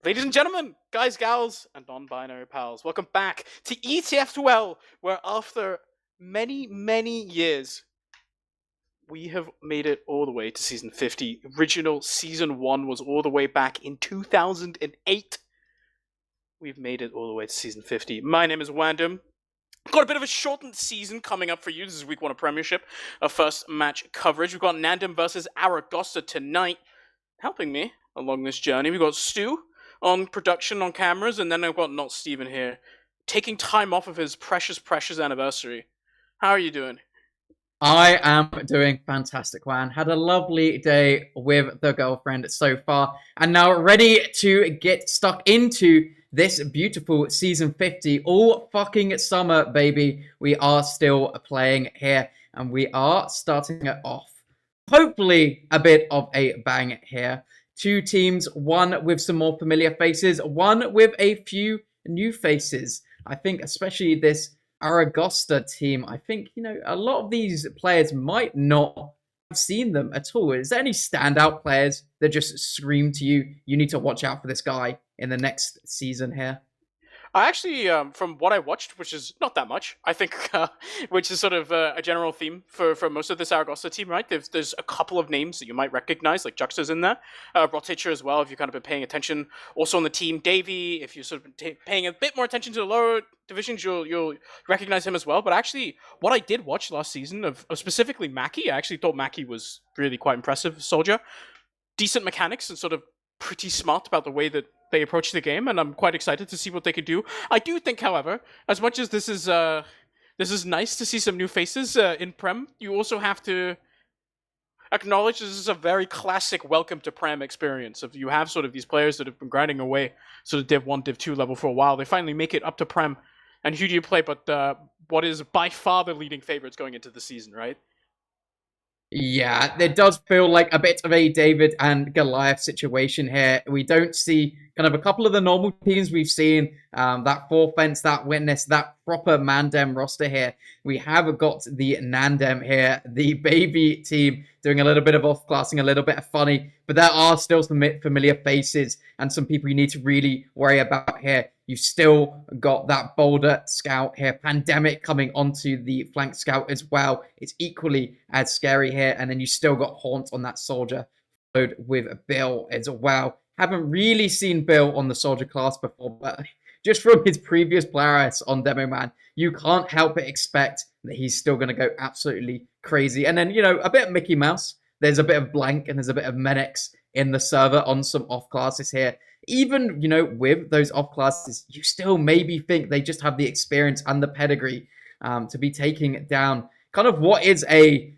Ladies and gentlemen, guys, gals, and non-binary pals, welcome back to ETF2L, where after many, many years, we have made it all the way to Season 50. Original Season 1 was all the way back in 2008. We've made it all the way to Season 50. My name is NANDEM. Got a bit of a shortened season coming up for you. This is week 1 of Premiership, our first match coverage. We've got NANDEM versus Aragosta tonight. Helping me along this journey, we've got Stu on production on cameras, and then I've got not Steven here, taking time off of his precious, precious anniversary. How are you doing? I am doing fantastic, Juan. Had a lovely day with the girlfriend so far, and now ready to get stuck into this beautiful Season 50. All fucking summer, baby. We are still playing here, and we are starting it off. Hopefully, a bit of a bang here. Two teams, one with some more familiar faces, one with a few new faces. I think especially this Aragosta team, I think, a lot of these players might not have seen them at all. Is there any standout players that just scream to you, you need to watch out for this guy in the next season here? I actually, from what I watched, which is not that much, I think, which is sort of a general theme for most of this Aragosta team, right? There's a couple of names that you might recognize, like Juxta's in there, Rotator as well, if you've kind of been paying attention. Also on the team, Davey, if you've sort of been paying a bit more attention to the lower divisions, you'll recognize him as well. But actually, what I did watch last season of specifically Mackie, I actually thought Mackie was really quite impressive soldier. Decent mechanics and sort of pretty smart about the way that they approach the game, and I'm quite excited to see what they could do. I do think, however, as much as this is nice to see some new faces in Prem, you also have to acknowledge this is a very classic welcome to Prem experience. If you have sort of these players that have been grinding away sort of Div 1, Div 2 level for a while, they finally make it up to Prem, and who do you play but what is by far the leading favorites going into the season, right? Yeah, it does feel like a bit of a David and Goliath situation here. We don't see kind of a couple of the normal teams we've seen, that Four Fence, that Witness, that proper NANDEM roster here. We have got the NANDEM here, the baby team, doing a little bit of off-classing, a little bit of funny, but there are still some familiar faces and some people you need to really worry about here. You've still got that Boulder Scout here. Pandemic coming onto the flank Scout as well. It's equally as scary here. And then you still got Haunt on that Soldier, followed with Bill as well. Haven't really seen Bill on the Soldier class before, but just from his previous players on Demo Man, you can't help but expect that he's still going to go absolutely crazy. And then, a bit of Mickey Mouse. There's a bit of Blank and there's a bit of Menix in the server on some off classes here. Even, with those off classes, you still maybe think they just have the experience and the pedigree to be taking down kind of what is a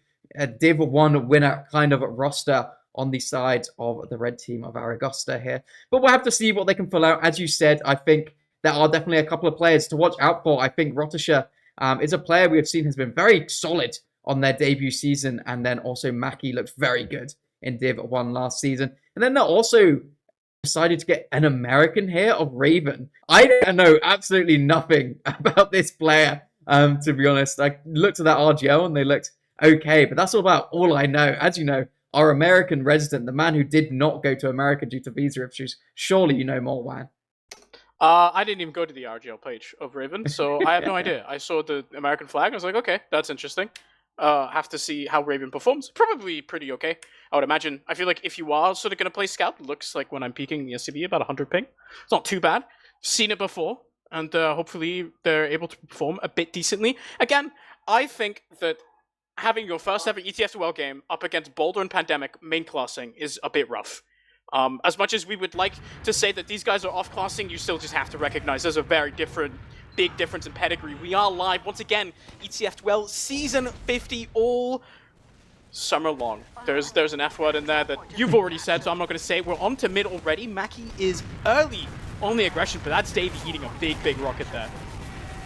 Div 1 winner kind of roster on the side of the red team of Aragosta here. But we'll have to see what they can pull out. As you said, I think there are definitely a couple of players to watch out for. I think Rotisha is a player we have seen has been very solid on their debut season. And then also Mackie looked very good in Div 1 last season. And then they're also decided to get an American here of Raven. I don't know absolutely nothing about this player, to be honest. I looked at that RGL and they looked okay, but that's all I know. As you know, our American resident, the man who did not go to America due to visa issues, surely you know more, Juan. I didn't even go to the RGL page of Raven, so I have no idea. I saw the American flag, I was like, okay, that's interesting. Have to see how Raven performs. Probably pretty okay, I would imagine. I feel like if you are sort of going to play Scout, it looks like when I'm peeking the SCB, about 100 ping. It's not too bad. Seen it before, and hopefully they're able to perform a bit decently. Again, I think that having your first ever ETF2L game up against Boulder and Pandemic main classing is a bit rough. As much as we would like to say that these guys are off-classing, you still just have to recognize there's a very big difference in pedigree. We are live once again, ETF2L Season 50 all summer long. There's an F word in there that you've already said, so I'm not going to say it. We're on to mid already. Mackie is early on the aggression, but that's Davey eating a big rocket there.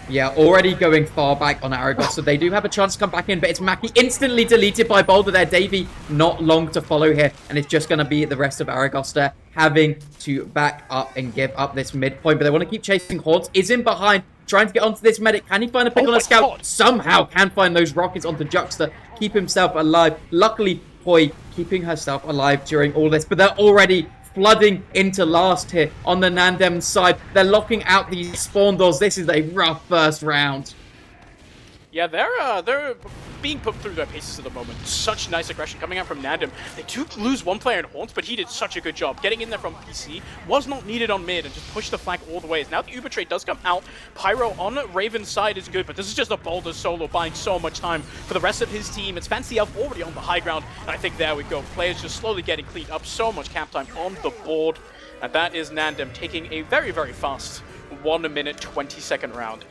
Yeah, already going far back on Aragosta. So they do have a chance to come back in, but it's Mackie instantly deleted by Boulder there. Davey not long to follow here, and it's just going to be the rest of Aragosta having to back up and give up this midpoint. But they want to keep chasing. Haunt is in behind, trying to get onto this medic. Can he find a pick on a scout? God. Somehow can find those rockets onto Juxta, keep himself alive. Luckily, Hoi keeping herself alive during all this, but they're already flooding into last here on the NANDEM side. They're locking out these spawn doors. This is a rough first round. Yeah, they're being put through their paces at the moment. Such nice aggression coming out from NANDEM. They do lose one player in Haunt, but he did such a good job. Getting in there from PC was not needed on mid and just pushed the flank all the way. Now the Uber trade does come out. Pyro on Raven's side is good, but this is just a Boulder solo buying so much time for the rest of his team. It's Fancy Elf already on the high ground, and I think there we go. Players just slowly getting cleaned up. So much camp time on the board. And that is NANDEM taking a very, very fast 1 minute 20-second round.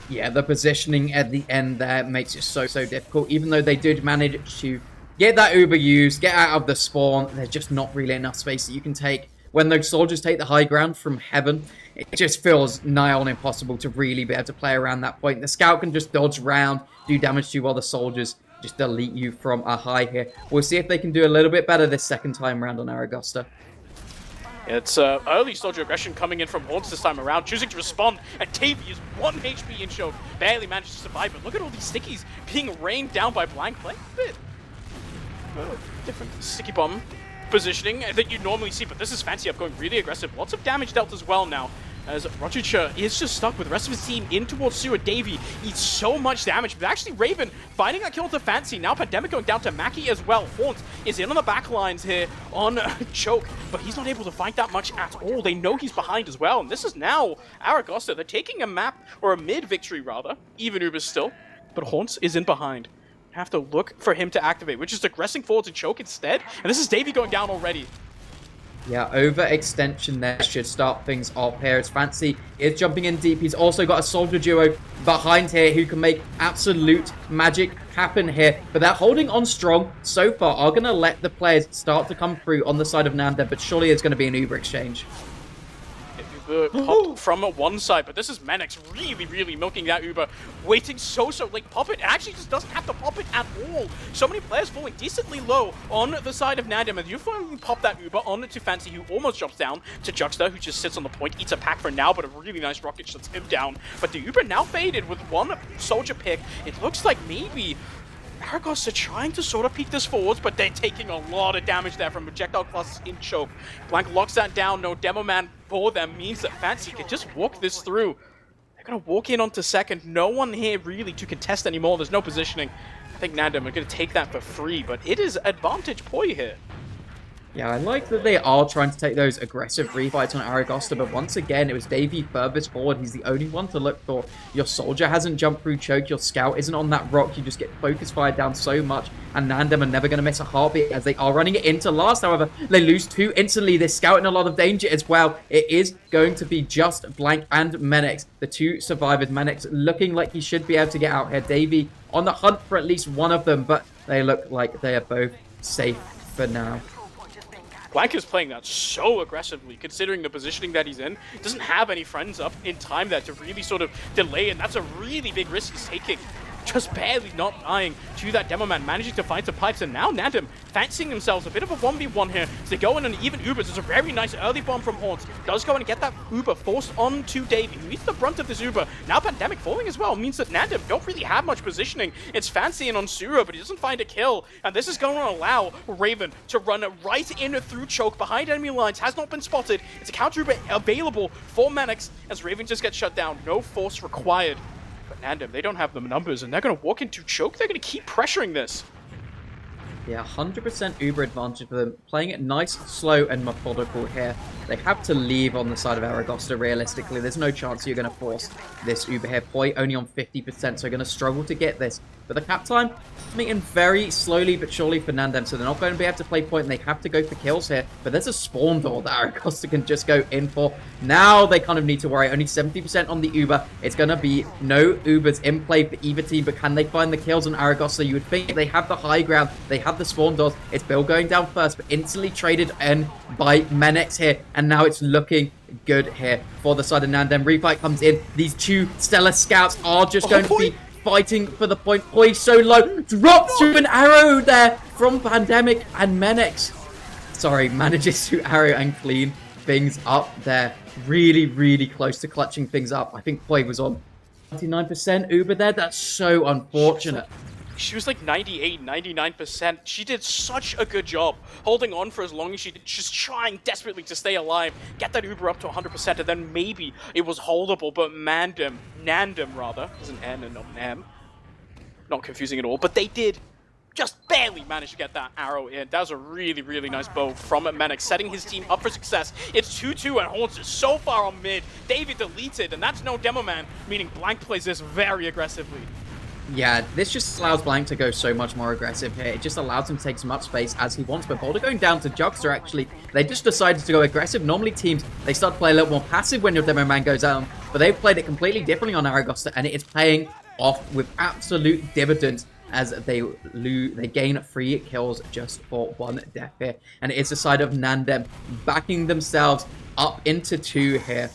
Yeah, the positioning at the end there makes it so difficult. Even though they did manage to get that Uber used, get out of the spawn, there's just not really enough space that you can take. When those soldiers take the high ground from heaven, it just feels nigh on impossible to really be able to play around that point. The scout can just dodge around, do damage to you while the soldiers just delete you from a high here. We'll see if they can do a little bit better this second time around on Aragosta. It's early soldier aggression coming in from Haunts this time around, choosing to respond, and Tavy is 1 HP in choke, barely managed to survive, but look at all these stickies being rained down by Blank, playing a bit different sticky bomb positioning that you normally see, but this is Fancy Up going really aggressive, lots of damage dealt as well now, as Roger is just stuck with the rest of his team in towards Sewer. Davey eats so much damage, but actually Raven finding that kill to Fancy. Now Pandemic going down to Mackie as well. Haunt is in on the back lines here on Choke, but he's not able to fight that much at all. They know he's behind as well, and this is now Aragosta. They're taking a map, or a mid victory rather, even Uber still, but Haunt is in behind. Have to look for him to activate, which is aggressing forward to Choke instead, and this is Davey going down already. Yeah, overextension there should start things off here. As Fancy is jumping in deep. He's also got a soldier duo behind here who can make absolute magic happen here. But they're holding on strong so far. Are going to let the players start to come through on the side of NANDEM, but surely it's going to be an Uber exchange. Pop from one side, but this is Menix really milking that Uber, waiting so late. Pop it actually just doesn't have to pop it at all. So many players falling decently low on the side of NANDEM, and you finally pop that Uber on to Fancy, who almost drops down to Juxta, who just sits on the point, eats a pack for now, but a really nice rocket shuts him down. But the Uber now faded with one soldier pick. It looks like maybe Aragosta are trying to sort of peek this forwards, but they're taking a lot of damage there from projectile clusters in Choke. Blank locks that down, no demo man for them, means that Fancy can just walk this through. They're going to walk in onto second. No one here really to contest anymore. There's no positioning. I think NANDEM are going to take that for free, but it is advantage Poi here. Yeah, I like that they are trying to take those aggressive refights on Aragosta, but once again, it was Davey furthest forward. He's the only one to look for. Your soldier hasn't jumped through Choke. Your scout isn't on that rock. You just get focus fired down so much, and NANDEM are never going to miss a heartbeat as they are running it into last. However, they lose two instantly. They're scouting a lot of danger as well. It is going to be just Blank and Menix, the two survivors. Menix looking like he should be able to get out here. Davey on the hunt for at least one of them, but they look like they are both safe for now. Blank is playing that so aggressively, considering the positioning that he's in. Doesn't have any friends up in time there to really sort of delay, and that's a really big risk he's taking. Just barely not dying to that demo man, managing to find some pipes, and now NANDEM fancying themselves a bit of a 1v1 here. So they go in and even Ubers. There's a very nice early bomb from Haunts. Does go in and get that Uber forced onto Davey, who eats the brunt of this Uber. Now Pandemic falling as well means that NANDEM don't really have much positioning. It's Fancy and on Suro, but he doesn't find a kill. And this is going to allow Raven to run right in through Choke behind enemy lines. Has not been spotted. It's a counter Uber available for Menix as Raven just gets shut down. No force required. But NANDEM, they don't have the numbers, and they're going to walk into Choke. They're going to keep pressuring this. Yeah, 100% Uber advantage for them. Playing it nice, slow, and methodical here. They have to leave on the side of Aragosta, realistically. There's no chance you're going to force this Uber here. Poi only on 50%, so going to struggle to get this. But the cap time coming in very slowly but surely for NANDEM, so they're not going to be able to play point, and they have to go for kills here. But there's a spawn door that Aragosta can just go in for. Now they kind of need to worry. Only 70% on the Uber. It's going to be no Ubers in play for either team, but can they find the kills on Aragosta? You would think they have the high ground. They have the spawn doors. It's Bill going down first, but instantly traded in by Menix here. And now it's looking good here for the side of NANDEM. Refight comes in. These two Stellar Scouts are just going to be fighting for the point. Poi so low. Drops through an arrow there from Pandemic, and Menix, sorry, manages to arrow and clean things up there. Really close to clutching things up. I think Poi was on 99% Uber there. That's so unfortunate. She was like 98, 99%. She did such a good job holding on for as long as she did, just trying desperately to stay alive, get that Uber up to 100%, and then maybe it was holdable, but NANDEM rather, is an N and not an M. Not confusing at all, but they did just barely managed to get that arrow in. That was a really, really nice bow from Menix, setting his team up for success. It's 2-2 and Horns is so far on mid. David deleted, and that's no demo man, meaning Blank plays this very aggressively. Yeah, this just allows Blank to go so much more aggressive here. It just allows him to take as much space as he wants. But Boulder going down to Juxter, actually, they just decided to go aggressive. Normally teams, they start to play a little more passive when your demo man goes down. But they've played it completely differently on Aragosta, and it is paying off with absolute dividends as they gain 3 kills just for 1 death here. And it is the side of NANDEM backing themselves up into 2 here.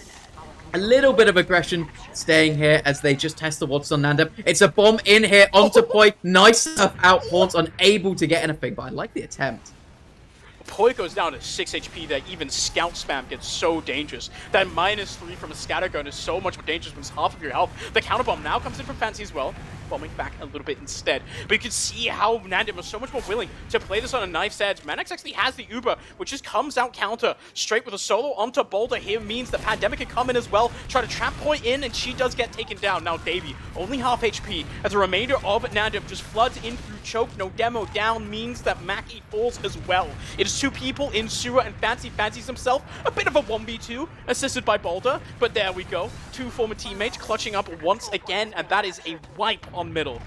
A little bit of aggression staying here as they just test the waters on NANDEM. It's a bomb in here onto Poi. Nice stuff out. Horns unable to get anything, but I like the attempt. Poi goes down to 6 HP that even scout spam gets so dangerous. That -3 from a scatter gun is so much more dangerous when it's half of your health. The counter bomb now comes in from Fancy as well, bombing back a little bit instead. But you can see how NANDEM was so much more willing to play this on a knife's edge. Menix actually has the Uber, which just comes out counter straight with a solo onto Boulder. Here means that Pandemic can come in as well, try to trap Poi in, and she does get taken down. Now Davey, only half HP, as the remainder of NANDEM just floods in through choke. No demo down means that Mackie falls as well. It is 2 people in Sura, and Fancy fancies himself a bit of a 1v2, assisted by Boulder. But there we go. 2 former teammates clutching up once again, and that is a wipe on middle.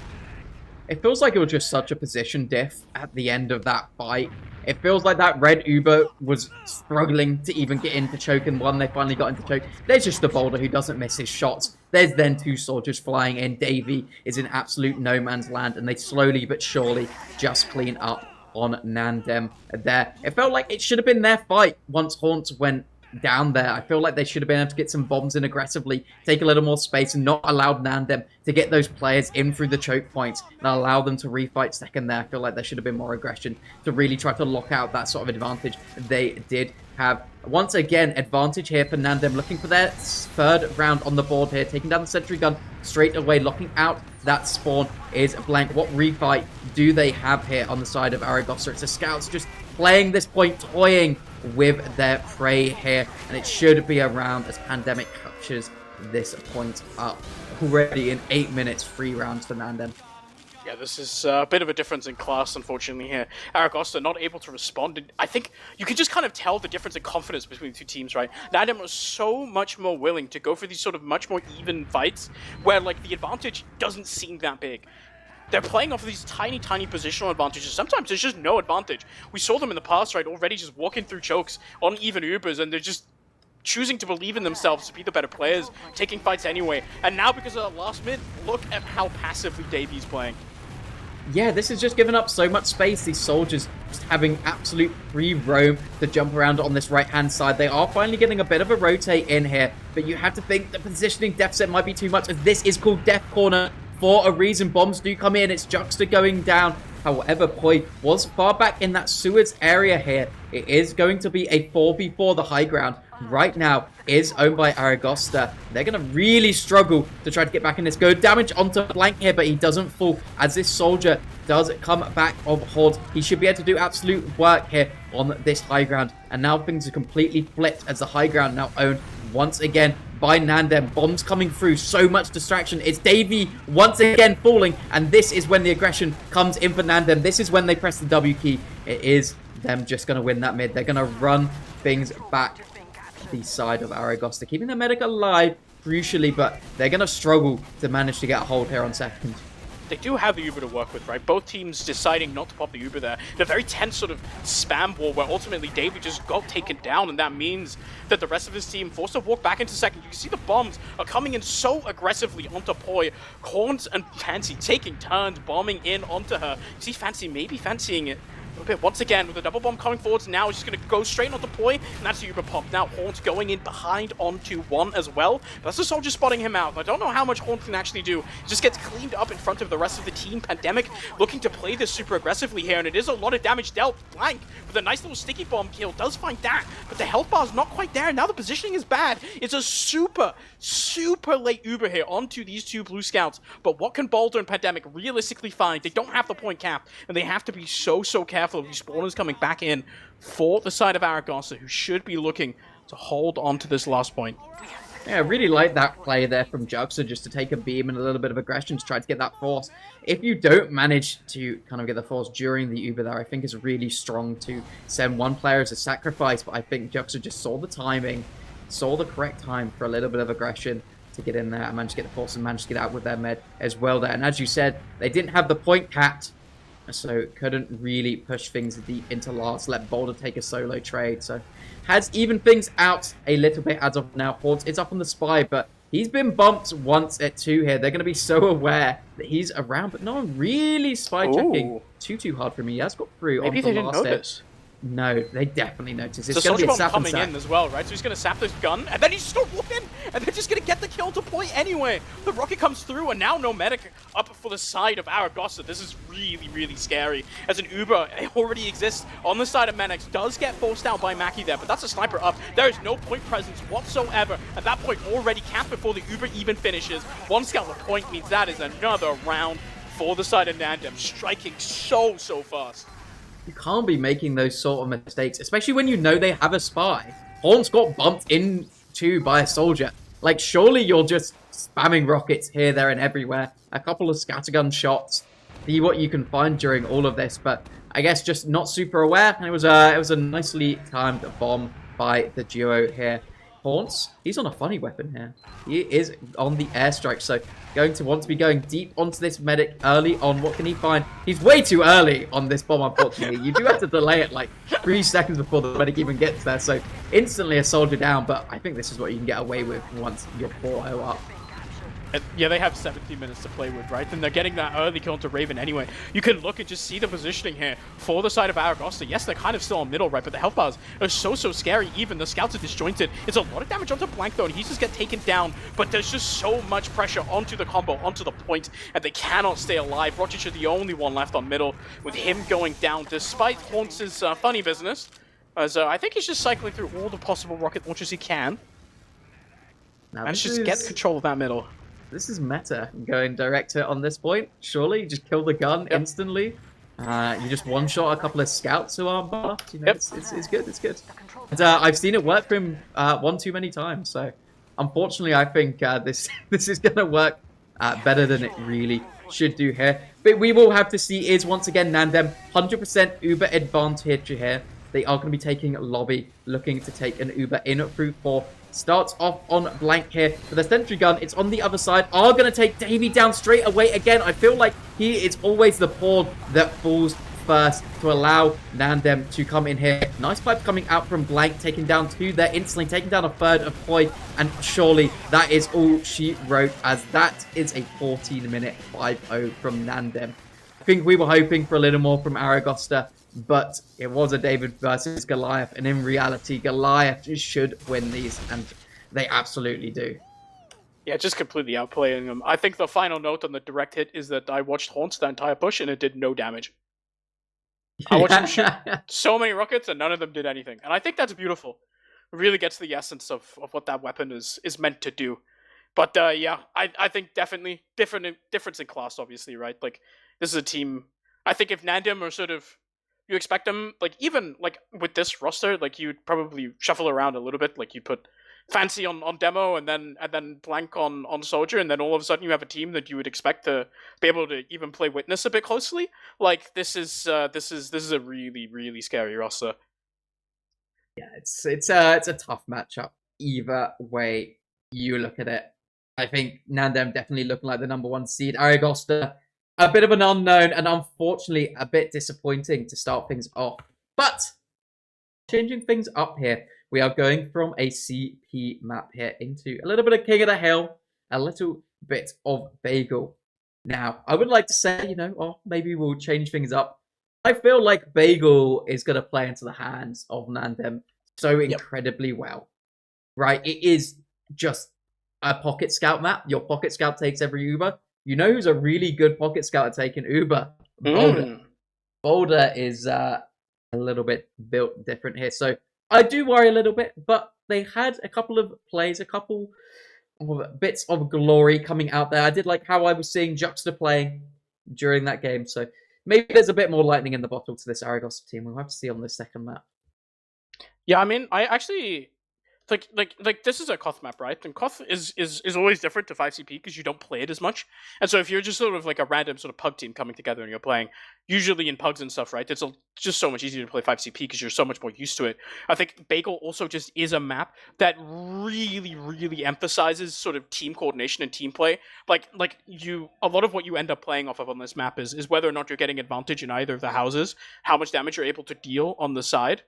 It feels like it was just such a position diff at the end of that fight. It feels like that red Uber was struggling to even get into choke, and when they finally got into choke, there's just the Boulder who doesn't miss his shots. There's then 2 soldiers flying in. Davey is in absolute no man's land, and they slowly but surely just clean up on NANDEM there. It felt like it should have been their fight once Haunts went down there. I feel like they should have been able to get some bombs in aggressively, take a little more space, and not allowed NANDEM to get those players in through the choke points and allow them to refight second there. I feel like there should have been more aggression to really try to lock out that sort of advantage they did have. Once again, advantage here for NANDEM, looking for their 3rd round on the board here, taking down the sentry gun straight away, locking out that spawn is Blank. What refight do they have here on the side of Aragosta? It's the scouts just playing this point, toying with their prey here, and it should be around as Pandemic captures this point up already in 8 minutes. 3 rounds for NANDEM. Yeah, this is a bit of a difference in class, unfortunately, here. Aragosta not able to respond. And I think you can just kind of tell the difference in confidence between the 2 teams, right? NANDEM was so much more willing to go for these sort of much more even fights where, like, the advantage doesn't seem that big. They're playing off of these tiny, tiny positional advantages. Sometimes there's just no advantage. We saw them in the past, right, already just walking through chokes on even Ubers, and they're just choosing to believe in themselves to be the better players, taking fights anyway. And now, because of that last mid, look at how passively Davey's playing. Yeah, this is just giving up so much space. These soldiers just having absolute free roam to jump around on this right-hand side. They are finally getting a bit of a rotate in here, but you have to think the positioning deficit might be too much, as this is called Death Corner for a reason. Bombs do come in. It's Juxter going down. However, Poi was far back in that sewers area here. It is going to be a 4v4. The high ground right now is owned by Aragosta. They're going to really struggle to try to get back in this. Good damage onto Blank here, but he doesn't fall as this soldier does come back of Horde. He should be able to do absolute work here on this high ground. And now things are completely flipped as the high ground now owned once again by NANDEM. Bombs coming through, so much distraction. It's Davey once again falling, and this is when the aggression comes in for NANDEM. This is when they press the W key. It is them just going to win that mid. They're going to run things back to the side of Aragosta, keeping their medic alive, crucially, but they're going to struggle to manage to get a hold here on second. They do have the Uber to work with, right? Both teams deciding not to pop the Uber there. The very tense sort of spam war where ultimately David just got taken down, and that means that the rest of his team forced to walk back into second. You can see the bombs are coming in so aggressively onto Poi. Horns and Fancy taking turns bombing in onto her. You see Fancy maybe fancying it bit once again with the double bomb coming forwards. Now he's just going to go straight on deploy, and that's the Uber pop. Now Haunt going in behind onto one as well. But that's the Soldier spotting him out. I don't know how much Haunt can actually do. He just gets cleaned up in front of the rest of the team. Pandemic looking to play this super aggressively here, and it is a lot of damage dealt. Blank with a nice little sticky bomb kill does find that, but the health bar is not quite there. Now the positioning is bad. It's a super late Uber here onto these two blue scouts. But what can Boulder and Pandemic realistically find? They don't have the point cap, and they have to be so careful of these spawners coming back in for the side of Aragosta, who should be looking to hold on to this last point. Yeah, I really like that play there from Juxta, just to take a beam and a little bit of aggression to try to get that force. If you don't manage to kind of get the force during the Uber there, I think it's really strong to send one player as a sacrifice, but I think Juxta just saw the timing, saw the correct time for a little bit of aggression to get in there and managed to get the force and managed to get out with their med as well there. And as you said, they didn't have the point capped, so couldn't really push things deep into last, let Boulder take a solo trade. So has even things out a little bit as of now. Haunt is up on the spy, but he's been bumped once at 2 here. They're going to be so aware that he's around, but no one really spy checking too hard for me. He has got through. Maybe they didn't notice. No, they definitely noticed. It's so going to be a Soldier Bomb sap coming in as well, right? So he's going to sap this gun, and then he's still whooping, and they're just going to get the kill to point anyway. The rocket comes through, and now no medic up for the side of Aragosta. This is really scary, as an Uber already exists on the side of Menex. Does get forced out by Mackie there, but that's a sniper up. There is no point presence whatsoever. At that point, already capped before the Uber even finishes. One scout the point means that is another round for the side of NANDEM, striking so fast. You can't be making those sort of mistakes, especially when you know they have a spy. Haunt's got bumped into by a soldier. Like, surely you're just spamming rockets here, there, and everywhere. A couple of scattergun shots. See what you can find during all of this, but I guess just not super aware. And it was a nicely timed bomb by the duo here. Haunts, he's on a funny weapon here. He is on the airstrike, so going to want to be going deep onto this medic early on. What can he find? He's way too early on this bomb, unfortunately. You do have to delay it like 3 seconds before the medic even gets there, so instantly a soldier down, but I think this is what you can get away with once you're 4-0 up. Yeah, they have 17 minutes to play with, right? And they're getting that early kill into Raven anyway. You can look and just see the positioning here for the side of Aragosta. Yes, they're kind of still on middle, right? But the health bars are so scary. Even the scouts are disjointed. It's a lot of damage onto Blank, though, and he's just get taken down. But there's just so much pressure onto the combo, onto the point, and they cannot stay alive. Rochester the only one left on middle, with him going down, despite Haunts' funny business. As I think he's just cycling through all the possible rocket launchers he can. Now, and just get control of that middle. This is meta, going direct hit on this point. Surely, you just kill the gun instantly. You just one-shot a couple of scouts who aren't buffed. You know, it's good, it's good. And, I've seen it work for him one too many times, so unfortunately I think this is going to work better than it really should do here. But we will have to see is, once again, NANDEM, 100% Uber advantage here. They are going to be taking lobby, looking to take an Uber in through 4. Starts off on Blank here with a sentry gun. It's on the other side. Are going to take Davey down straight away again. I feel like he is always the pawn that falls first to allow NANDEM to come in here. Nice pipe coming out from Blank, taking down 2 there instantly, taking down a 3rd of Poi, and surely that is all she wrote, as that is a 14-minute 5-0 from NANDEM. I think we were hoping for a little more from Aragosta, but it was a David versus Goliath, and in reality, Goliath should win these, and they absolutely do. Yeah, just completely outplaying them. I think the final note on the direct hit is that I watched Haunts the entire push, and it did no damage. I watched him shoot so many rockets, and none of them did anything. And I think that's beautiful. It really gets the essence of what that weapon is meant to do. But yeah, I think definitely difference in class, obviously, right? Like, this is a team. I think if NANDEM are sort of, you expect them, like, even like with this roster, like, you'd probably shuffle around a little bit. Like, you'd put Fancy on demo, and then Blank on Soldier, and then all of a sudden you have a team that you would expect to be able to even play Witness a bit closely. Like, this is a really scary roster. Yeah, it's a tough matchup either way you look at it. I think NANDEM definitely looking like the #1 seed. Aragosta, a bit of an unknown, and unfortunately a bit disappointing to start things off. But changing things up here, we are going from a CP map here into a little bit of King of the Hill, a little bit of Bagel. Now, I would like to say, maybe we'll change things up I feel like Bagel is going to play into the hands of NANDEM so Yep. incredibly well, right? It is just a pocket scout map. Your pocket scout takes every Uber. You know who's a really good pocket scout at taking Uber? Boulder. Mm. Boulder is a little bit built different here. So I do worry a little bit, but they had a couple of plays, a couple of bits of glory coming out there. I did like how I was seeing Juxta playing during that game. So maybe there's a bit more lightning in the bottle to this Aragosta team. We'll have to see on the second map. Yeah, I mean, I actually like this is a Koth map, right? And Koth is always different to 5CP because you don't play it as much. And so if you're just sort of like a random sort of pug team coming together and you're playing, usually in pugs and stuff, right? It's just so much easier to play 5CP because you're so much more used to it. I think Bagel also just is a map that really emphasizes sort of team coordination and team play. Like you, a lot of what you end up playing off of on this map is whether or not you're getting advantage in either of the houses, how much damage you're able to deal on the side.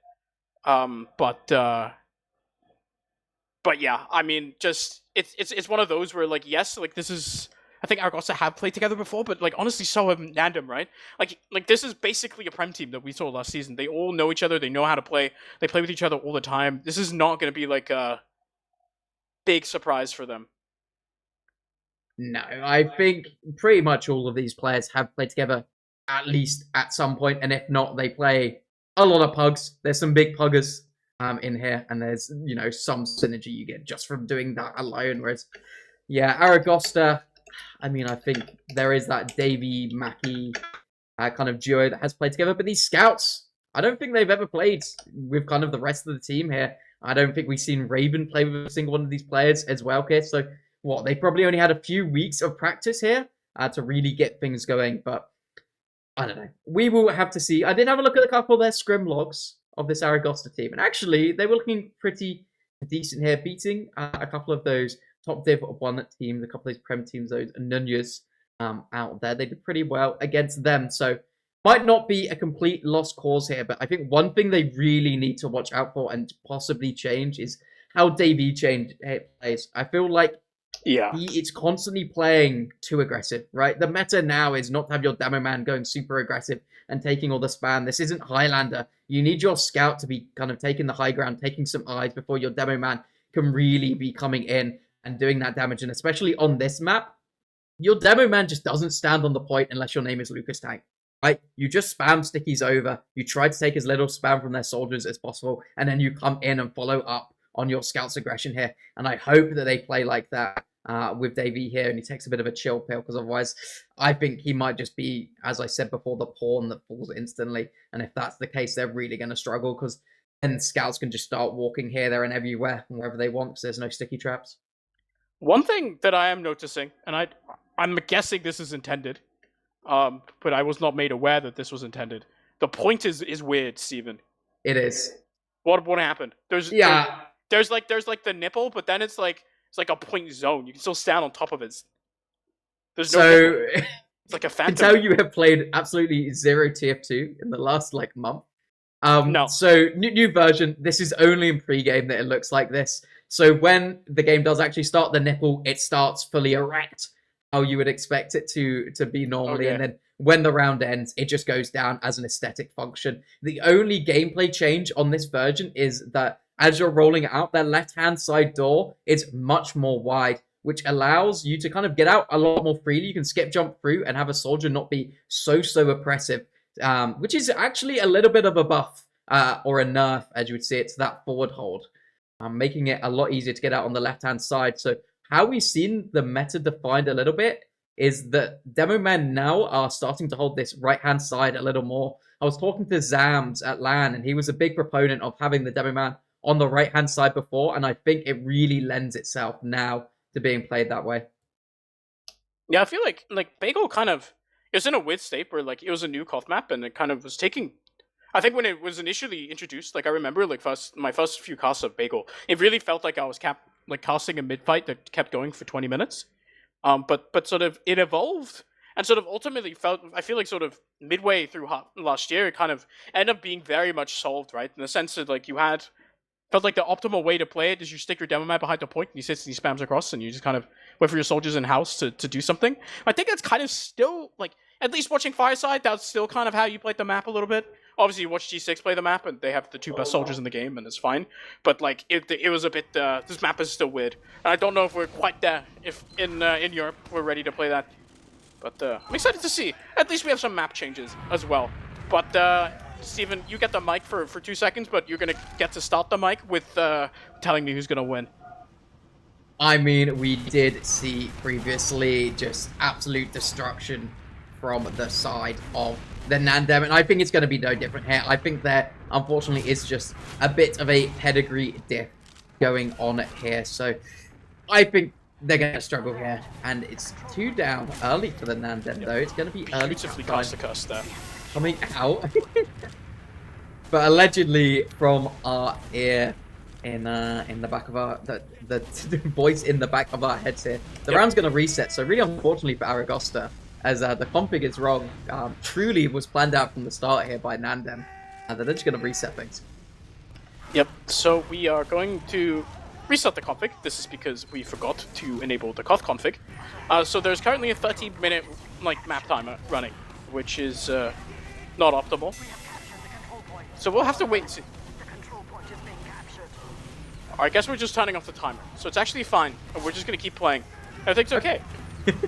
But yeah, I mean, just it's one of those where like yes, like this is I think Aragosta have played together before, but like honestly, so have NANDEM, right? Like this is basically a prem team that we saw last season. They all know each other. They know how to play. They play with each other all the time. This is not going to be like a big surprise for them. No, I think pretty much all of these players have played together at least at some point, and if not, they play a lot of pugs. There's some big puggers in here, and there's some synergy you get just from doing that alone. Whereas, yeah, Aragosta, I mean, I think there is that Davy Mackie kind of duo that has played together, but these scouts, I don't think they've ever played with kind of the rest of the team here. I don't think we've seen Raven play with a single one of these players as well, Kit. So what, they probably only had a few weeks of practice here to really get things going, but I don't know. We will have to see. I did have a look at a couple of their scrim logs of this Aragosta team, and actually they were looking pretty decent here, beating a couple of those top Div 1 teams, a couple of those Prem teams, those Nunez out there. They did pretty well against them, so might not be a complete lost cause here, but I think one thing they really need to watch out for and possibly change is how Davey plays. I feel like Yeah. it's constantly playing too aggressive, right? The meta now is not to have your demo man going super aggressive and taking all the spam. This isn't Highlander. You need your scout to be kind of taking the high ground, taking some eyes before your demo man can really be coming in and doing that damage. And especially on this map, your demo man just doesn't stand on the point unless your name is Lucas Tank. Right? You just spam stickies over. You try to take as little spam from their soldiers as possible, and then you come in and follow up on your scout's aggression here. And I hope that they play like that with Davey here, and he takes a bit of a chill pill, because otherwise I think he might just be, as I said before, the pawn that falls instantly. And if that's the case, they're really going to struggle, because then scouts can just start walking here, there, and everywhere, wherever they want, because there's no sticky traps. One thing that I am noticing, and I'm guessing this is intended, but I was not made aware that this was intended. The point is weird, Steven. It is. What happened? There's like the nipple, but then it's like a point zone. You can still stand on top of it. There's no nipple. It's like a phantom. I can tell you have played absolutely zero TF2 in the last month. No. So new version. This is only in pre-game that it looks like this. So when the game does actually start, the nipple, it starts fully erect, how you would expect it to be normally. Okay. And then when the round ends, it just goes down as an aesthetic function. The only gameplay change on this version is that as you're rolling out, that left-hand side door is much more wide, which allows you to kind of get out a lot more freely. You can skip jump through and have a soldier not be so oppressive, which is actually a little bit of a buff or a nerf, as you would say, to that forward hold, making it a lot easier to get out on the left-hand side. So how we've seen the meta defined a little bit is that demo men now are starting to hold this right-hand side a little more. I was talking to Zams at LAN, and he was a big proponent of having the demo man on the right-hand side before, and I think it really lends itself now to being played that way. Yeah, I feel like Bagel kind of, it was in a weird state where it was a new Koth map, and it kind of was taking, I think when it was initially introduced, I remember my first few casts of Bagel, it really felt like I was casting a mid-fight that kept going for 20 minutes. But sort of it evolved and sort of ultimately I feel like sort of midway through last year, it kind of ended up being very much solved, right? In the sense that you felt like the optimal way to play it is you stick your demo man behind the point and he sits and he spams across and you just kind of wait for your soldiers in house to do something. I think that's kind of still at least watching Fireside, that's still kind of how you played the map a little bit. Obviously, you watch G6 play the map, and they have the 2 best soldiers in the game, and it's fine. But like, it was a bit. This map is still weird, and I don't know if we're quite there. If in Europe we're ready to play that. But I'm excited to see. At least we have some map changes as well. But Steven, you get the mic for 2 seconds, but you're gonna get to start the mic with telling me who's gonna win. I mean, we did see previously just absolute destruction from the side of the NANDEM, and I think it's going to be no different here. I think there, unfortunately, is just a bit of a pedigree diff going on here, so I think they're going to struggle here, and it's 2 down early for the NANDEM, though. It's going to be early. Beautifully cast the cuss there. Coming out. But allegedly, from our ear in the back of our the voice in the back of our heads here, the round's going to reset. So really, unfortunately for Aragosta, as the config is wrong, truly was planned out from the start here by NANDEM, and they're just going to reset things. Yep. So we are going to reset the config. This is because we forgot to enable the Koth config. So there's currently a 30-minute map timer running, which is not optimal. So we'll have to wait and see. I guess we're just turning off the timer. So it's actually fine, and we're just going to keep playing. Everything's okay.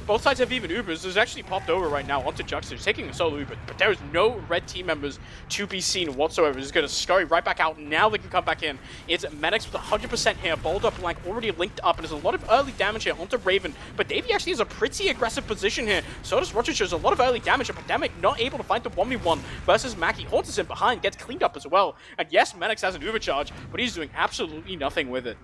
Both sides have even Ubers. There's actually popped over right now onto Juxta. He's taking a solo Uber, but there's no red team members to be seen whatsoever. He's going to scurry right back out. Now they can come back in. It's Medics with 100% here. Boulder Blank already linked up, and there's a lot of early damage here onto Raven. But Davey actually has a pretty aggressive position here. So does Roger. Shows a lot of early damage. A Pandemic not able to find the 1v1 versus Mackie. Haunts him behind, gets cleaned up as well. And yes, Medics has an Uber charge, but he's doing absolutely nothing with it.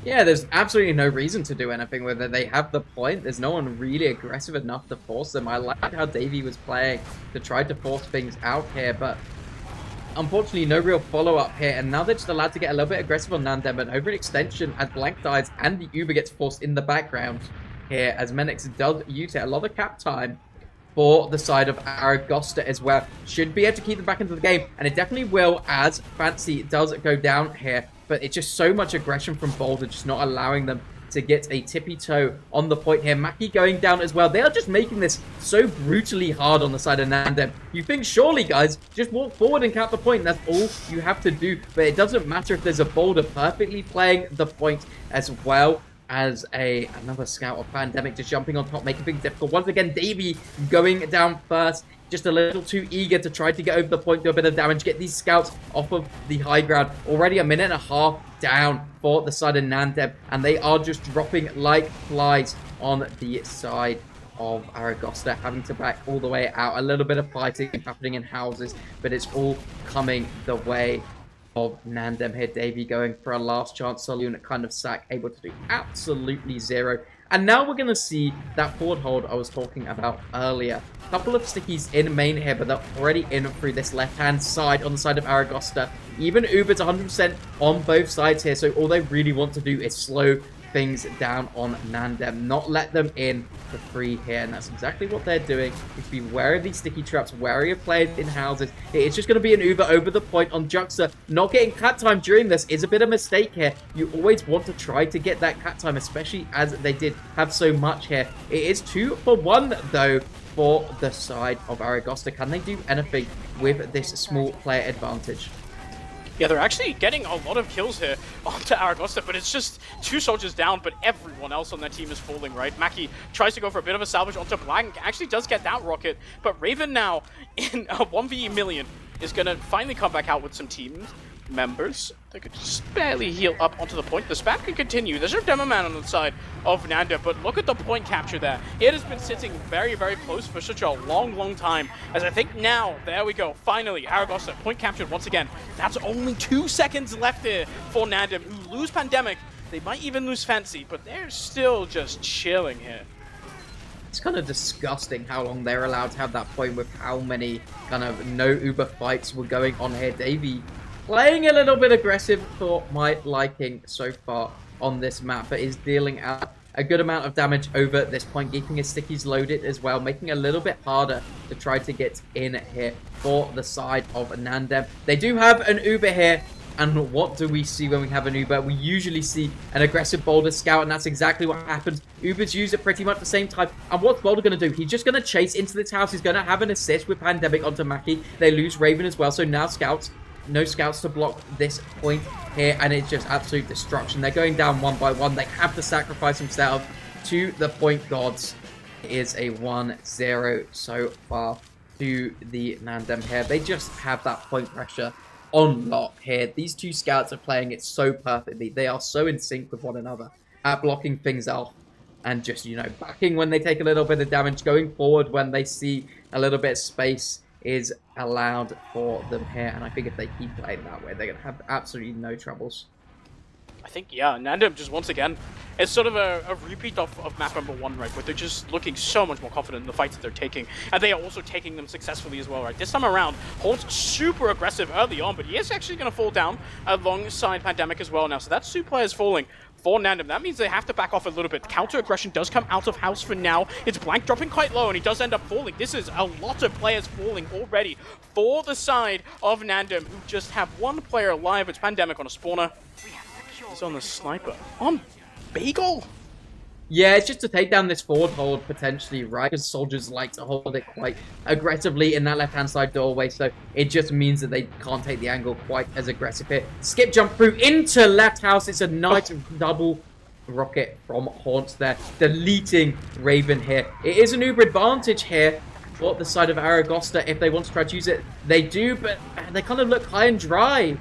Yeah, there's absolutely no reason to do anything with it. They have the point. There's no one really aggressive enough to force them. I like how Davey was playing to try to force things out here, but unfortunately no real follow-up here. And now they're just allowed to get a little bit aggressive on NANDEM, and over an extension as Blank dies and the Uber gets forced in the background here as Menix does use it. A lot of cap time for the side of Aragosta as well. Should be able to keep them back into the game, and it definitely will as Fancy does go down here. But it's just so much aggression from Boulder, just not allowing them to get a tippy toe on the point here. Mackie going down as well. They are just making this so brutally hard on the side of NANDEM. You think, surely, guys, just walk forward and cap the point. That's all you have to do. But it doesn't matter if there's a Boulder perfectly playing the point as well as another scout of Pandemic just jumping on top, making things difficult. Once again, Davey going down first. Just a little too eager to try to get over the point, do a bit of damage, get these scouts off of the high ground. Already a minute and a half down for the side of NANDEM, and they are just dropping like flies on the side of Aragosta, having to back all the way out. A little bit of fighting happening in houses, but it's all coming the way of NANDEM here. Davey going for a last chance saloon kind of sack, able to do absolutely zero. And now we're going to see that forward hold I was talking about earlier. A couple of stickies in main here, but they're already in through this left-hand side on the side of Aragosta. Even Uber's 100% on both sides here, so all they really want to do is slow things down on NANDEM, not let them in for free here, and that's exactly what they're doing. You have to be wary of these sticky traps, wary of players in houses. It's just going to be an Uber over the point on Juxta. Not getting cat time during this is a bit of a mistake here. You always want to try to get that cat time, especially as they did have so much here. It is 2 for 1 though for the side of Aragosta. Can they do anything with this small player advantage? Yeah, they're actually getting a lot of kills here onto Aragosta, but it's just 2 soldiers down, but everyone else on their team is falling, right? Mackie tries to go for a bit of a salvage onto Blank, actually does get that rocket, but Raven now, in a 1v million, is going to finally come back out with some team members. They could just barely heal up onto the point. The spam can continue. There's no demo man on the side of NANDEM, but look at the point capture there. It has been sitting very, very close for such a long, long time. As I think now, there we go. Finally, Aragosta point captured once again. That's only 2 seconds left here for NANDEM, who lose Pandemic. They might even lose Fancy, but they're still just chilling here. It's kind of disgusting how long they're allowed to have that point with how many kind of no Uber fights were going on here. Davey playing a little bit aggressive for my liking so far on this map, but is dealing out a good amount of damage over this point, keeping his stickies loaded as well, making it a little bit harder to try to get in here for the side of NANDEM. They do have an Uber here And what do we see when we have an Uber? We usually see an aggressive Boulder scout, and that's exactly what happens. Uber's used at pretty much the same time. And what's Boulder going to do? He's just going to chase into this house. He's going to have an assist with Pandemic onto Mackie. They lose Raven as well, so now scouts. No scouts to block this point here, and it's just absolute destruction. They're going down one by one. They have to sacrifice themselves to the point gods. It is a 1-0 so far to the NANDEM here. They just have that point pressure on lock here. These two scouts are playing it so perfectly. They are so in sync with one another at blocking things off and just, you know, backing when they take a little bit of damage, going forward when they see a little bit of space is allowed for them here. And I think if they keep playing that way, they're going to have absolutely no troubles. I think, yeah, NANDEM just once again, it's sort of a repeat of map number 1, right, where they're just looking so much more confident in the fights that they're taking, and they are also taking them successfully as well, right? This time around, Holt's super aggressive early on, but he is actually going to fall down alongside Pandemic as well now, so that super is falling for NANDEM. That means they have to back off a little bit. Counter aggression does come out of house for now. It's Blank dropping quite low, and he does end up falling. This is a lot of players falling already for the side of NANDEM, who just have one player alive. It's Pandemic on a spawner. He's on the sniper. On Bagel? Yeah, it's just to take down this forward hold, potentially, right? Because soldiers like to hold it quite aggressively in that left-hand side doorway, so it just means that they can't take the angle quite as aggressive here. Skip jump through into left house. It's a nice double rocket from Haunts there, deleting Raven here. It is an Uber advantage here for the side of Aragosta if they want to try to use it. They do, but they kind of look high and dry.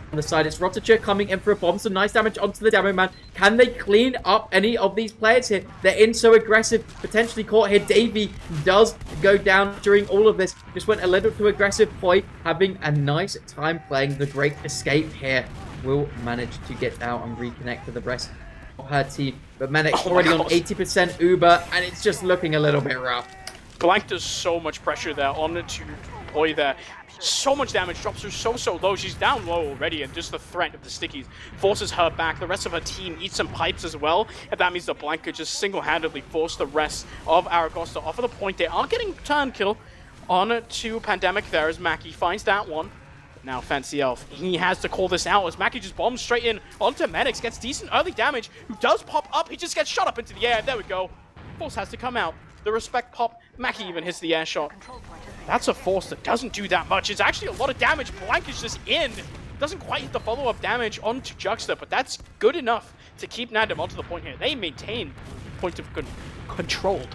On the side, it's Rotature coming in for a bomb. Some nice damage onto the Demo Man. Can they clean up any of these players here? They're in so aggressive, potentially caught here. Davey does go down during all of this. Just went a little too aggressive. Poi having a nice time playing the Great Escape here. Will manage to get out and reconnect with the rest of her team. But Manic's already on 80% Uber, and it's just looking a little bit rough. Blank does so much pressure there on to Poi there. So much damage, drops her so low. She's down low already, and just the threat of the stickies forces her back. The rest of her team eats some pipes as well, and that means that Blank could just single-handedly force the rest of Aragosta off of the point. They are getting turn kill on to Pandemic there as Mackie finds that one. Now Fancy Elf, he has to call this out as Mackie just bombs straight in onto Medics, gets decent early damage, who does pop up. He just gets shot up into the air. There we go. Force has to come out. The respect pop. Mackie even hits the air shot. That's a force that doesn't do that much. It's actually a lot of damage. Blank is just in. Doesn't quite hit the follow-up damage onto Juxta, but that's good enough to keep NANDEM onto the point here. They maintain point of controlled.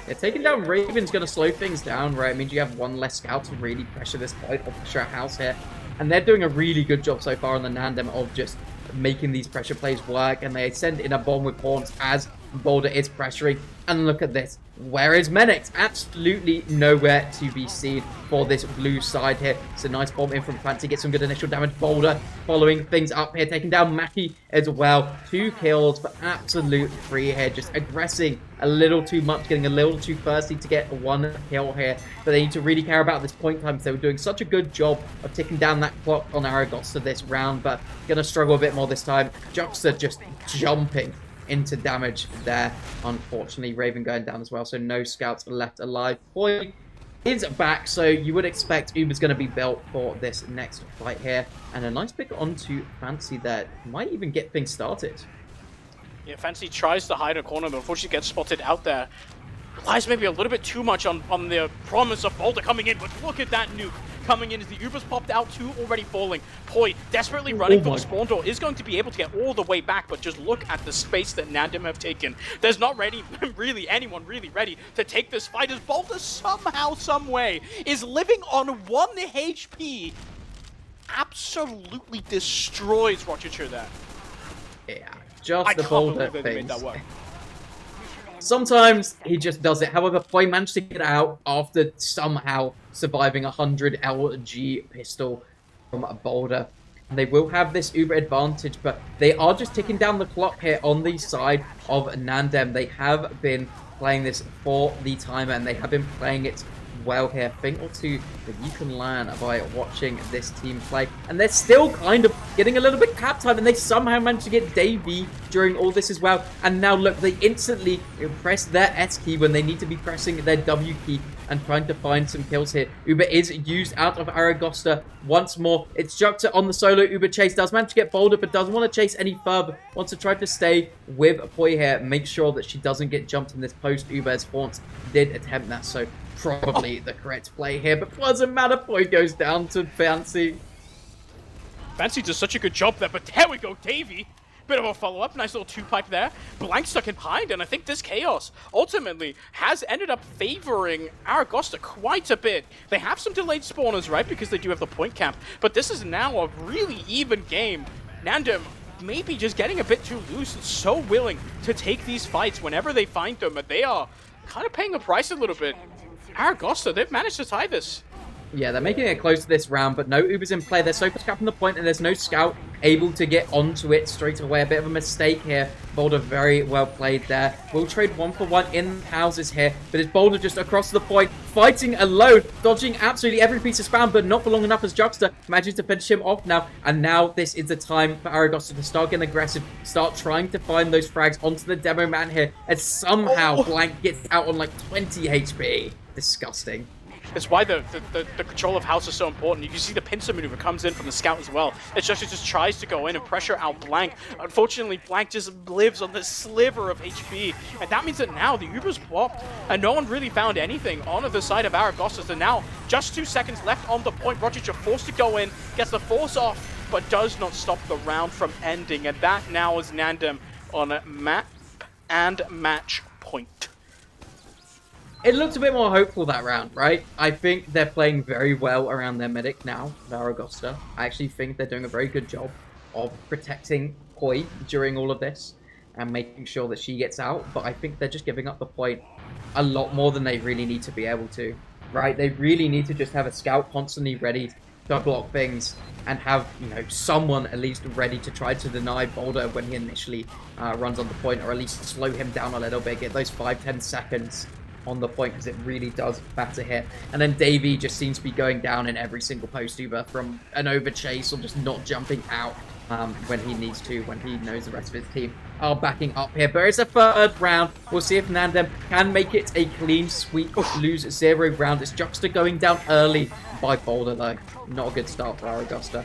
Yeah, taking down Raven's going to slow things down, right? It means you have one less scout to really pressure this point or pressure house here. And they're doing a really good job so far on the NANDEM of just making these pressure plays work. And they send in a bomb with Haunts as Boulder is pressuring. And look at this. Where is Menix? Absolutely nowhere to be seen for this blue side here. It's a nice bomb in from Fancy. Gets some good initial damage. Boulder following things up here. Taking down Mackie as well. 2 kills, but absolute free here. Just aggressing a little too much. Getting a little too thirsty to get 1 kill here. But they need to really care about this point time. They were doing such a good job of ticking down that clock on Aragosta this round. But going to struggle a bit more this time. Juxta just jumping into damage there. Unfortunately, Raven going down as well, so no scouts left alive. Poi is back, so you would expect Uber's going to be built for this next fight here. And a nice pick onto Fancy there. Might even get things started. Yeah, Fancy tries to hide a corner, but unfortunately gets spotted out there. Relies maybe a little bit too much on the promise of Boulder coming in, but look at that nuke coming in as the Uber's popped out, 2 already falling. Poi desperately running for the spawn door, is going to be able to get all the way back, but just look at the space that NANDEM have taken. There's not really anyone really ready to take this fight as Boulder somehow, some way, is living on 1 HP. Absolutely destroys Rochature there. Yeah, just I the can't Boulder believe they made things. that work. Sometimes he just does it. However, Poi managed to get out after somehow surviving 100 LG pistol from a Boulder. And they will have this Uber advantage, but they are just ticking down the clock here on the side of NANDEM. They have been playing this for the timer, and they have been playing it well here. Thing or two that you can learn by watching this team play. And they're still kind of getting a little bit cap time, and they somehow managed to get Davey during all this as well. And now look, they instantly press their S key when they need to be pressing their W key and trying to find some kills here. Uber is used out of Aragosta once more. It's Juxta on the solo. Uber chase does manage to get Boulder, but doesn't want to chase any further. Wants to try to stay with Poi here. Make sure that she doesn't get jumped in this post. Uber's Haunts did attempt that, so probably the correct play here. But doesn't matter. Poi goes down to Fancy. Fancy does such a good job there, but there we go, Davey. Bit of a follow-up, nice little two-pipe there. Blank stuck in behind, and I think this chaos ultimately has ended up favoring Aragosta quite a bit. They have some delayed spawners, right, because they do have the point camp, but this is now a really even game. NANDEM maybe just getting a bit too loose and so willing to take these fights whenever they find them, but they are kind of paying the price a little bit. Aragosta, they've managed to tie this. Yeah, they're making it close to this round, but no Uber's in play. They're so much capping the point, and there's no scout able to get onto it straight away. A bit of a mistake here. Boulder very well played there. We'll trade 1-for-1 in houses here, but it's Boulder just across the point, fighting alone, dodging absolutely every piece of spam, but not for long enough as Juxta manages to finish him off now. And now this is the time for Aragosta to start getting aggressive, start trying to find those frags onto the demo man here, and somehow Blank gets out on like 20 HP. Disgusting. It's why the control of house is so important. You can see the pincer maneuver comes in from the scout as well. It just tries to go in and pressure out Blank. Unfortunately, Blank just lives on this sliver of HP. And that means that now the Uber's plopped and no one really found anything on the side of Aragosta. So now just 2 seconds left on the point. Rodgers are forced to go in, gets the force off, but does not stop the round from ending. And that now is NANDEM on map and match point. It looked a bit more hopeful that round, right? I think they're playing very well around their medic now, Aragosta. I actually think they're doing a very good job of protecting Poi during all of this and making sure that she gets out, but I think they're just giving up the point a lot more than they really need to be able to, right? They really need to just have a scout constantly ready to block things and have, you know, someone at least ready to try to deny Boulder when he initially runs on the point, or at least slow him down a little bit, get those 5-10 seconds on the point, because it really does matter here. And then Davey just seems to be going down in every single post, either from an over chase or just not jumping out when he needs to, when he knows the rest of his team are backing up here. But it's a third round. We'll see if NANDEM can make it a clean sweep, lose 0 round. It's Juxta going down early by Boulder, though. Not a good start for Aragosta.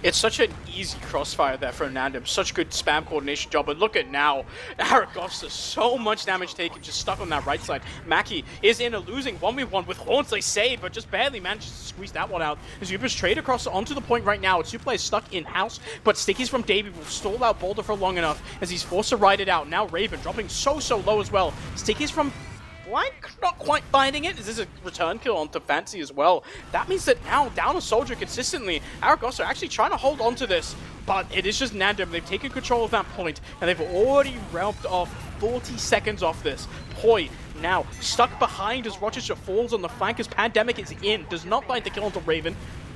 It's such an easy crossfire there for NANDEM. Such good spam coordination job. But look at now. Aragosta, so much damage taken, just stuck on that right side. Maki is in a losing 1v1 with Haunts, they say, but just barely manages to squeeze that one out. As Uber's trade across onto the point right now. It's 2 players stuck in-house, but Stickies from Davey will stall out Boulder for long enough as he's forced to ride it out. Now Raven dropping so low as well. Stickies from Blank not quite finding it. This is a return kill onto Fancy as well. That means that now, down a soldier consistently, Aragosta are actually trying to hold on to this, but it is just NANDEM. They've taken control of that point, and they've already rounded off 40 seconds off this. Poi now stuck behind as Rochester falls on the flank as Pandemic is in. Does not find the kill onto Raven.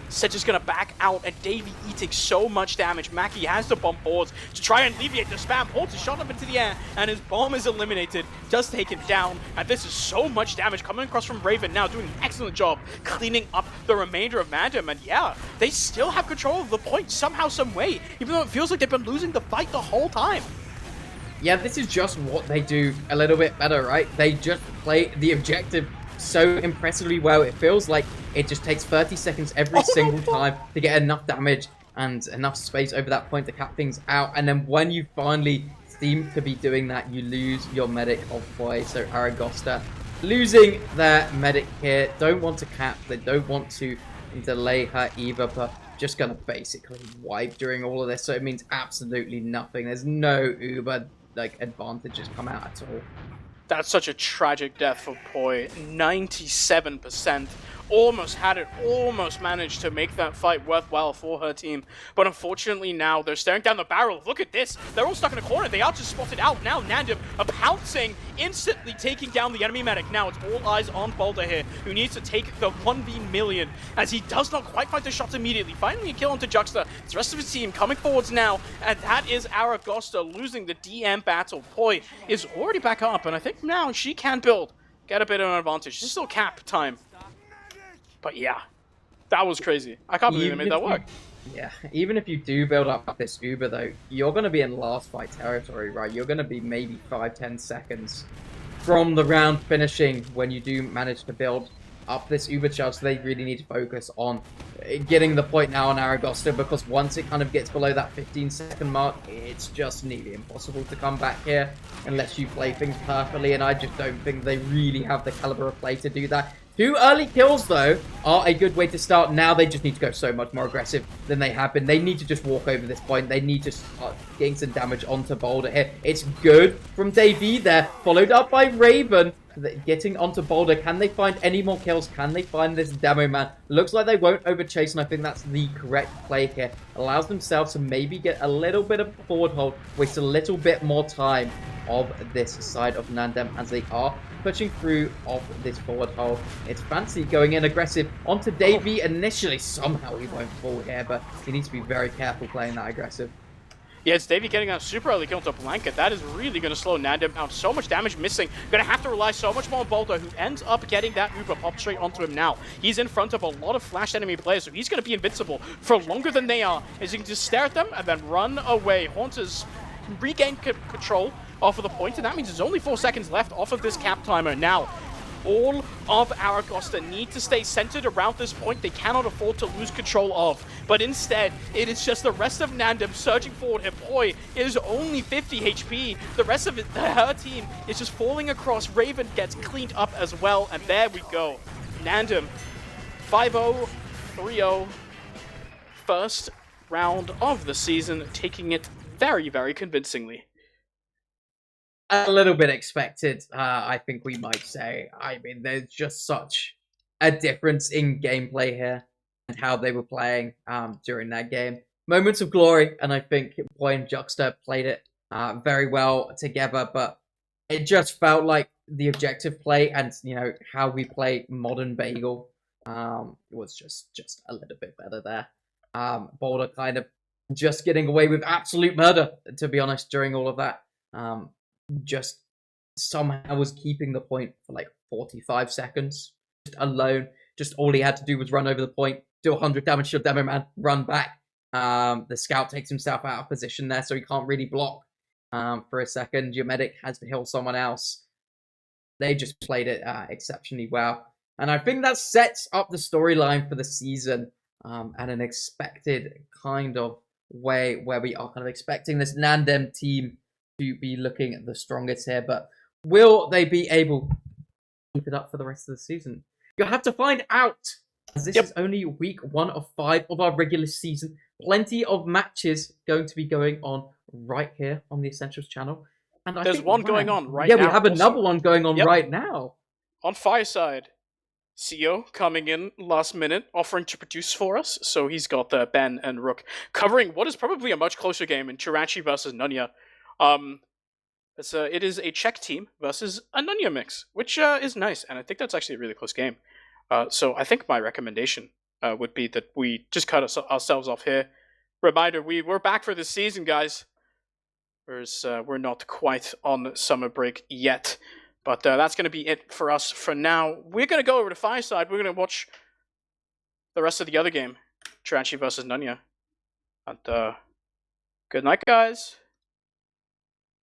Sedge is going to back out, and Davey eating so much damage. Maki has to bump boards to try and alleviate the spam. Holtz is shot up into the air, and his bomb is eliminated. Does take it down, and this is so much damage coming across from Raven now, doing an excellent job cleaning up the remainder of NANDEM. And yeah, they still have control of the point somehow, some way, even though it feels like they've been losing the fight the whole time. Yeah, this is just what they do a little bit better, right? They just play the objective so impressively well. It feels like it just takes 30 seconds every single time to get enough damage and enough space over that point to cap things out. And then when you finally seem to be doing that, you lose your medic of Poi. So Aragosta losing their medic here. Don't want to cap. They don't want to delay her either, but just gonna basically wipe during all of this. So it means absolutely nothing. There's no Uber like advantages come out at all. That's such a tragic death for Poi. 97%. Almost had it, almost managed to make that fight worthwhile for her team. But unfortunately now, they're staring down the barrel. Look at this. They're all stuck in a corner. They are just spotted out. Now NANDEM are pouncing, instantly taking down the enemy medic. Now it's all eyes on Boulder here, who needs to take the 1v1,000,000 as he does not quite find the shots immediately. Finally a kill onto Juxta. It's the rest of his team coming forwards now, and that is Aragosta losing the DM battle. Poi is already back up, and I think now she can build, get a bit of an advantage. This is still cap time. But yeah, that was crazy. I can't believe they made that work. Yeah, even if you do build up this Uber, though, you're going to be in last fight territory, right? You're going to be maybe 5-10 seconds from the round finishing when you do manage to build up this Uber charge. So they really need to focus on getting the point now on Aragosta, because once it kind of gets below that 15-second mark, it's just nearly impossible to come back here unless you play things perfectly, and I just don't think they really have the caliber of play to do that. 2 early kills, though, are a good way to start. Now they just need to go so much more aggressive than they have been. They need to just walk over this point. They need to start getting some damage onto Boulder here. It's good from Davey there, followed up by Raven. Getting onto Boulder. Can they find any more kills? Can they find this demo man? Looks like they won't overchase, and I think that's the correct play here. Allows themselves to maybe get a little bit of forward hold, waste a little bit more time of this side of NANDEM as they are pushing through off this forward hold. It's Fancy going in aggressive onto Davey initially. Somehow he won't fall here, but he needs to be very careful playing that aggressive. Yeah, it's Davey getting a super early kill to Blanket. That is really going to slow NANDEM down. So much damage missing. Going to have to rely so much more on Boulder, who ends up getting that Uber pop straight onto him now. He's in front of a lot of flashed enemy players, so he's going to be invincible for longer than they are, as you can just stare at them and then run away. Haunters regain control off of the point, and that means there's only 4 seconds left off of this cap timer. Now, all of Aragosta need to stay centered around this point they cannot afford to lose control of. But instead, it is just the rest of NANDEM surging forward. And boy, it is only 50 HP. The rest of her team is just falling across. Raven gets cleaned up as well, and there we go. NANDEM 5-0, 3-0. First round of the season, taking it very, very convincingly. A little bit expected, I think we might say. I mean, there's just such a difference in gameplay here and how they were playing during that game. Moments of glory, and I think Boy and Juxta played it very well together, but it just felt like the objective play and, you know, how we play modern Bagel was just a little bit better there. Boulder kind of just getting away with absolute murder, to be honest, during all of that. Just somehow was keeping the point for like 45 seconds just alone. Just all he had to do was run over the point, do 100 damage to a demo man, run back. The scout takes himself out of position there, so he can't really block for a second. Your medic has to heal someone else. They just played it exceptionally well. And I think that sets up the storyline for the season at an expected kind of way, where we are kind of expecting this NANDEM team to be looking at the strongest here, but will they be able to keep it up for the rest of the season? You'll have to find out, as this is only week 1 of 5 of our regular season. Plenty of matches going to be going on right here on the Essentials channel. And there's one going on right now. Yeah, we have another one going on right now. On Fireside, CEO coming in last minute, offering to produce for us. So he's got Ben and Rook covering what is probably a much closer game in Chirachi versus Nunya. It is a Czech team versus a Nunya mix, which is nice, and I think that's actually a really close game. So I think my recommendation would be that we just cut ourselves off here. Reminder, we're back for this season, guys. Whereas we're not quite on summer break yet. But that's going to be it for us for now. We're going to go over to Fireside. We're going to watch the rest of the other game, Chirachi versus Nunya. And good night, guys.